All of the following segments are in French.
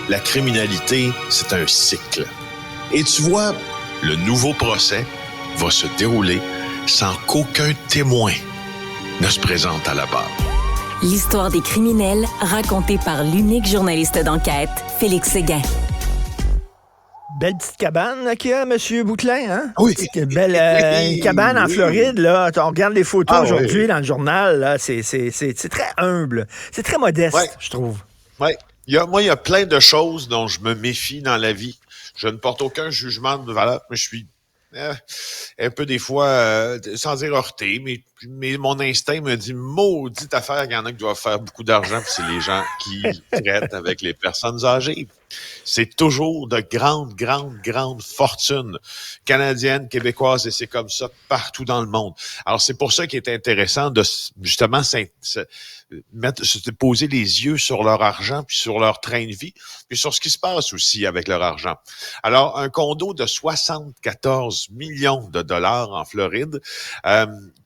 la criminalité, c'est un cycle. Et tu vois, le nouveau procès va se dérouler sans qu'aucun témoin ne se présente à la barre. L'histoire des criminels racontée par l'unique journaliste d'enquête, Félix Séguin. Belle petite cabane qu'il y a, M. Bouclin, hein? Oui. Une cabane en Floride, là. On regarde les photos aujourd'hui dans le journal, là. C'est très humble. C'est très modeste, je trouve. Oui. Il y a plein de choses dont je me méfie dans la vie. Je ne porte aucun jugement de valeur, mais je suis un peu des fois, sans dire heurté, mais mon instinct me dit, maudite affaire, il y en a qui doivent faire beaucoup d'argent, puis c'est les gens qui traitent avec les personnes âgées. C'est toujours de grandes fortunes canadiennes, québécoises, et c'est comme ça partout dans le monde. Alors, c'est pour ça qu'il est intéressant de, justement, se poser les yeux sur leur argent, puis sur leur train de vie, puis sur ce qui se passe aussi avec leur argent. Alors, un condo de 74 millions de dollars en Floride,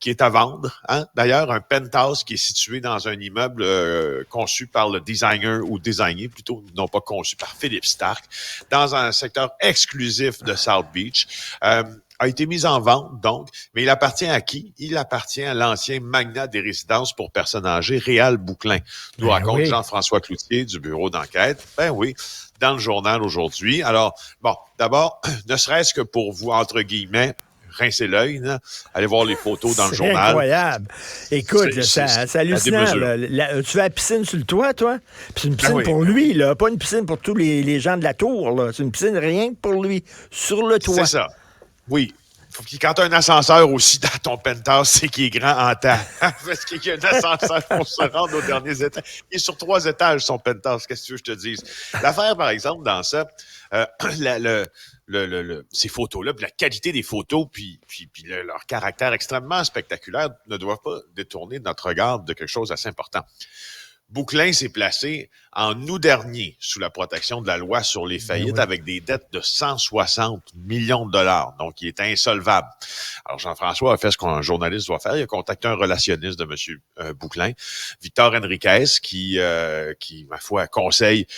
qui est à vendre. Hein? D'ailleurs, un penthouse qui est situé dans un immeuble conçu par le designer, ou designé plutôt, non pas conçu par Philippe Stark, dans un secteur exclusif de South Beach. A été mis en vente, donc, mais il appartient à qui? Il appartient à l'ancien magnat des résidences pour personnes âgées, Réal Bouclin, nous raconte Jean-François Cloutier du bureau d'enquête. Ben oui, dans le journal aujourd'hui. Alors, bon, d'abord, ne serait-ce que pour vous, entre guillemets, rincer l'œil, là, allez voir les photos dans le journal. C'est incroyable. Écoute, c'est hallucinant. Tu fais la piscine sur le toit, toi? Puis c'est une piscine pour lui, là, pas une piscine pour tous les gens de la tour. Là. C'est une piscine rien que pour lui, sur le toit. C'est ça. Oui. Quand tu as un ascenseur aussi dans ton penthouse, c'est qu'il est grand en temps. Parce qu'il y a un ascenseur pour se rendre aux derniers étages. Il est sur 3 étages, son penthouse. Qu'est-ce que tu veux que je te dise? L'affaire, par exemple, dans ça, ces photos-là, puis la qualité des photos, puis leur caractère extrêmement spectaculaire ne doivent pas détourner notre regard de quelque chose d'assez important. Bouclin s'est placé en août dernier sous la protection de la loi sur les faillites avec des dettes de 160 millions de dollars. Donc, il est insolvable. Alors, Jean-François a fait ce qu'un journaliste doit faire. Il a contacté un relationniste de M. Bouclin, Victor Henriquez, qui, ma foi, conseille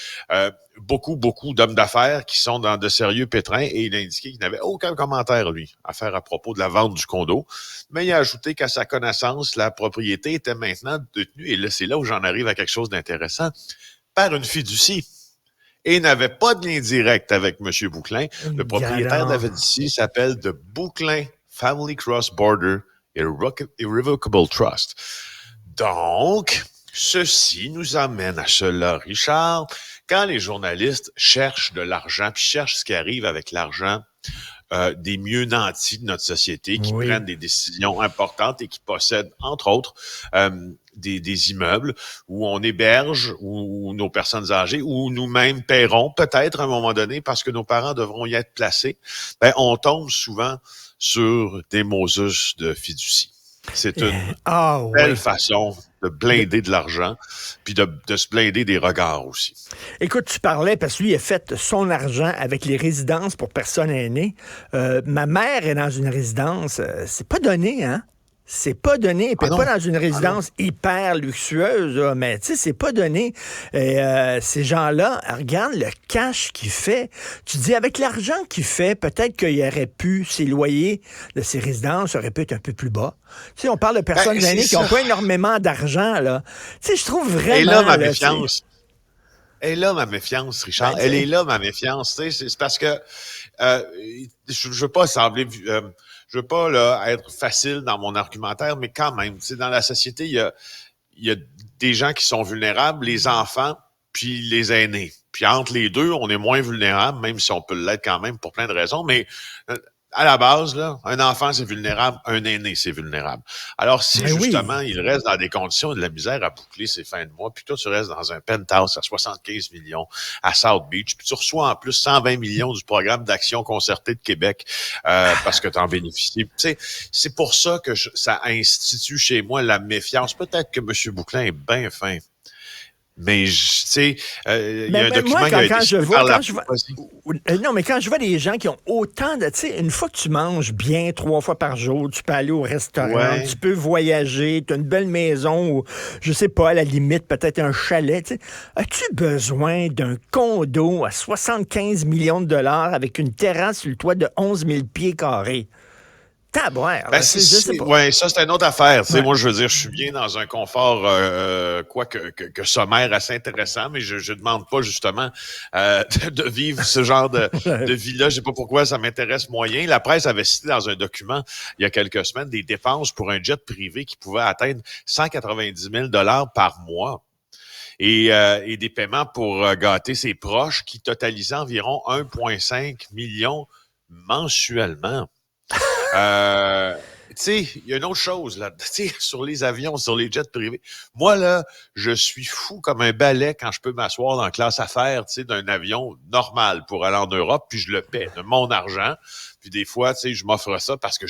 beaucoup d'hommes d'affaires qui sont dans de sérieux pétrins, et il a indiqué qu'il n'avait aucun commentaire, lui, à faire à propos de la vente du condo. Mais il a ajouté qu'à sa connaissance, la propriété était maintenant détenue, et là, c'est là où j'en arrive à quelque chose d'intéressant, par une fiducie. Et n'avait pas de lien direct avec M. Bouclin. Le propriétaire de la fiducie s'appelle The Bouclin Family Cross-Border Irrevocable Trust. Donc, ceci nous amène à cela, Richard. Quand les journalistes cherchent de l'argent, puis cherchent ce qui arrive avec l'argent des mieux nantis de notre société, qui prennent des décisions importantes et qui possèdent, entre autres, des immeubles où on héberge, où nos personnes âgées, où nous-mêmes paierons peut-être à un moment donné parce que nos parents devront y être placés, ben on tombe souvent sur des mosus de fiducie. C'est une belle façon de blinder de l'argent, puis de se blinder des regards aussi. Écoute, tu parlais, parce que lui, il a fait son argent avec les résidences pour personnes aînées. Ma mère est dans une résidence. C'est pas donné, hein? C'est pas donné. Elle n'est pas dans une résidence hyper luxueuse, là, mais tu sais, c'est pas donné. Et ces gens-là, regarde le cash qu'il fait. Tu dis, avec l'argent qu'il fait, peut-être qu'il aurait pu, ses loyers de ses résidences auraient pu être un peu plus bas. Tu sais, on parle de personnes aînées qui n'ont pas énormément d'argent, là. Tu sais, je trouve vraiment... Et là, ma méfiance. Elle est là, ma méfiance, Richard. Elle est là, ma méfiance. Tu sais, c'est parce que je veux pas sembler... je veux pas là, être facile dans mon argumentaire, mais quand même, tu sais, dans la société, il y a des gens qui sont vulnérables, les enfants, puis les aînés. Puis entre les deux, on est moins vulnérable, même si on peut l'être quand même pour plein de raisons, mais à la base, là, un enfant, c'est vulnérable, un aîné, c'est vulnérable. Alors, si justement, il reste dans des conditions de la misère à boucler ses fins de mois, puis toi, tu restes dans un penthouse à 75 millions à South Beach, puis tu reçois en plus 120 millions du programme d'action concertée de Québec parce que tu en bénéficies. Tu sais, c'est pour ça que ça institue chez moi la méfiance. Peut-être que M. Bouclin est bien fin, Mais, tu sais, il y a un Mais document moi, qui a été quand je signé vois, par la... quand je vois, non, mais quand je vois des gens qui ont autant de, tu sais, une fois que tu manges bien 3 fois par jour, tu peux aller au restaurant, Ouais. tu peux voyager, tu as une belle maison ou, je sais pas, à la limite, peut-être un chalet, tu sais. As-tu besoin d'un condo à 75 millions de dollars avec une terrasse sur le toit de 11 000 pieds carrés? Tabouère, Ben, là, je sais pas. ouais, ça, c'est une autre affaire. Tu sais, Ouais. moi, je veux dire, je suis bien dans un confort, quoi que sommaire assez intéressant, mais je demande pas, justement, de vivre ce genre de vie-là. Je sais pas pourquoi ça m'intéresse moyen. La presse avait cité dans un document, il y a quelques semaines, des dépenses pour un jet privé qui pouvait atteindre 190 000 $ par mois. Et des paiements pour gâter ses proches qui totalisaient environ 1,5 million mensuellement. Tu sais, il y a une autre chose là, tu sais, sur les avions, sur les jets privés. Moi là, je suis fou comme un balai quand je peux m'asseoir dans la classe affaires, tu sais, d'un avion normal pour aller en Europe, puis je le paie de mon argent. Puis des fois, tu sais, je m'offre ça parce que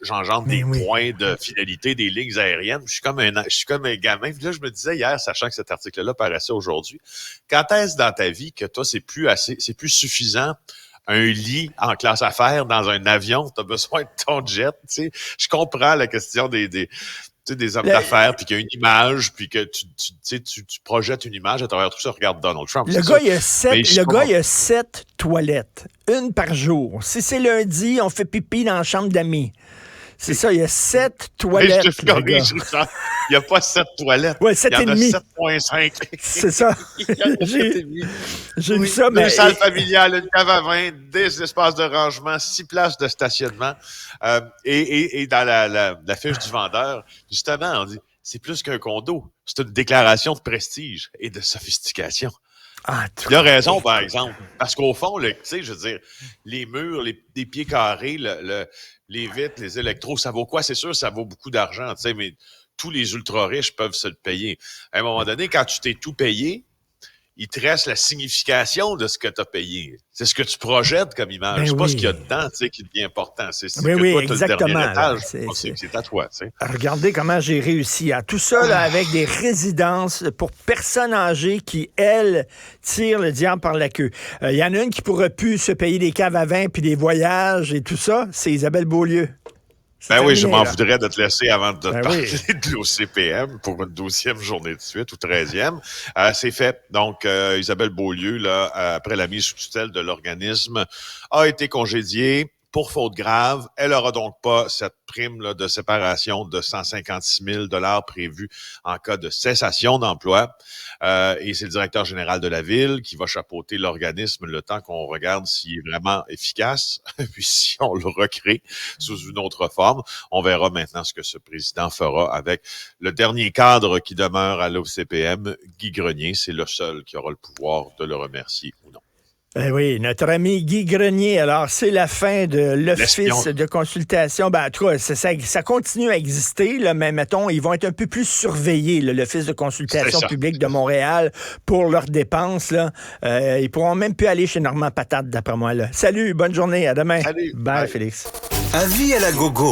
j'engendre Mais des oui. points de fidélité des lignes aériennes. Je suis comme un gamin. Puis là, je me disais hier, sachant que cet article-là paraissait aujourd'hui, quand est-ce dans ta vie que toi, c'est plus suffisant un lit en classe affaires dans un avion, tu as besoin de ton jet, tu sais. Je comprends la question des hommes d'affaires, puis qu'il y a une image, puis que tu projettes une image à travers tout ça. Regarde Donald Trump, Le c'est gars, ça. il a 7 toilettes, une par jour. Si c'est lundi, on fait pipi dans la chambre d'amis. C'est ça, il y a 7 toilettes. Mais je te corrige, Richard. Il n'y a pas 7 toilettes. Ouais, il y en a 7,5. 7,5. C'est ça. J'ai vu ça, mais. Deux salles familiales, une cave à vin, des espaces de rangement, 6 places de stationnement. Et dans la fiche du vendeur, justement, on dit c'est plus qu'un condo. C'est une déclaration de prestige et de sophistication. Il a raison, par exemple. Parce qu'au fond, tu sais, je veux dire, les murs, les pieds carrés, les vitres, les électros, ça vaut quoi? C'est sûr, ça vaut beaucoup d'argent, tu sais, mais tous les ultra-riches peuvent se le payer. À un moment donné, quand tu t'es tout payé, il te reste la signification de ce que tu as payé. C'est ce que tu projettes comme image. Ben c'est pas oui. ce qu'il y a dedans, tu sais, qui devient important. C'est Oui, que oui, toi, tu as le exactement, dernier étage. là. C'est à toi, tu sais. Regardez comment j'ai réussi à tout ça là, avec des résidences pour personnes âgées qui, elles, tirent le diable par la queue. Il y en a une qui pourrait plus se payer des caves à vin puis des voyages et tout ça, c'est Isabelle Beaulieu. Ben oui, je m'en là. voudrais de te laisser avant de te parler oui. de l'OCPM pour une 12e journée de suite ou 13e. C'est fait. Donc, Isabelle Beaulieu, là, après la mise sous tutelle de l'organisme, a été congédiée pour faute grave. Elle n'aura donc pas cette prime là, de séparation de 156 000 $ prévue en cas de cessation d'emploi. Et c'est le directeur général de la ville qui va chapeauter l'organisme le temps qu'on regarde s'il est vraiment efficace. Puis si on le recrée sous une autre forme, on verra maintenant ce que ce président fera avec le dernier cadre qui demeure à l'OCPM, Guy Grenier. C'est le seul qui aura le pouvoir de le remercier ou non. Ben oui, notre ami Guy Grenier. Alors, c'est la fin de l'Office L'espion. de consultation. Ben, en tout cas, ça continue à exister, là, mais mettons, ils vont être un peu plus surveillés, là, l'Office de consultation publique de Montréal, pour leurs dépenses. Là. Ils pourront même plus aller chez Normand Patate, d'après moi. Là. Salut, bonne journée, à demain. Salut. Bye, Félix. Avis à la gogo.